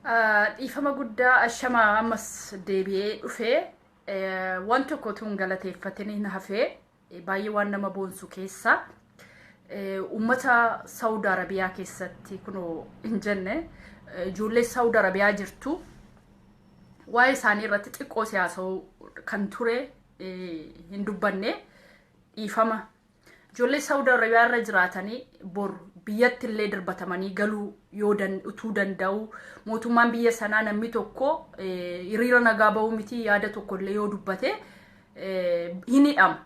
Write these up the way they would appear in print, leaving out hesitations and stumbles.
Dhiifama guddaa ashama ammas deebi'ee dhufee waan tokko tun galateeffatanii na hafee baay'ee waan nama boonsu keessa ummata Saudi Arabiyaa keessatti kunoo hin jenne ijoollee Saudi Arabiyaa jirtu waa'ee isaanii irratti xiqqoo siyaasa'u kan ture hin dubbanne dhiifama ijoollee Saudi Arabiyaa irra jiraatanii bor biyyatti illee darbatamanii galuu yoo utuu danda'u mootummaan biyya sanaa namni tokko hiriira nagaa ba'uu miti yaada tokko illee yoo dubbate hin hidhama.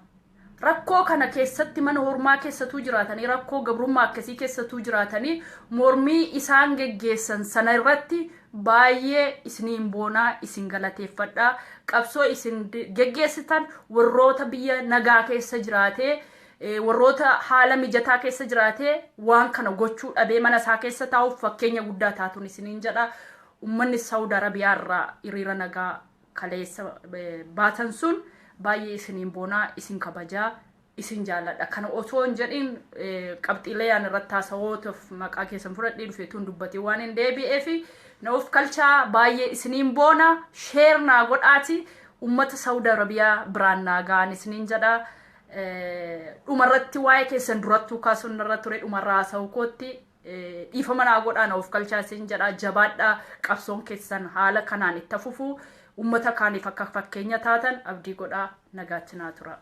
Rakkoo kana keessatti mana hormaa keessatuu jiraatanii rakkoo gabrummaa akkasii keessatuu jiraatanii mormii isaan geggeessan sana irratti baay'ee isiniin boonaa isin galateeffadhaa qabsoo isin geggeessitan warroota biyya nagaa keessa jiraatee warroota haala mijataa keessa jiraatee waan kana gochuu dhabee mana isaa keessa taa'uuf fakkeenya guddaa taatuun isiniin jedha ummanni Saudi Arabiyaa irraa hiriira nagaa kaleessa baatan sun baay'ee isiniin boonaa isin kabajaa isin jaalladha kana osoo hin jedhin qabxiilee yaan irratti haasawootaaf maqaa keessan fudhadhee dhufeetuun dubbatee waan hin deebi'eefi na of kalchaa baay'ee isiniin boonaa sheer naa godhaati ummata Saudi Arabiyaa biraan naa ga'an isiniin jedha dhumarratti waa'ee keessan durattuu kaasuun irra ture dhumarraa haasa'u kootti dhiifama naa godhaa na of kalchaa isin jedha jabaadhaa qabsoon keessan haala kanaan itti fufuu ummata kaaniif akka fakkeenya taatan abdii godhaa nagaatti naa tura.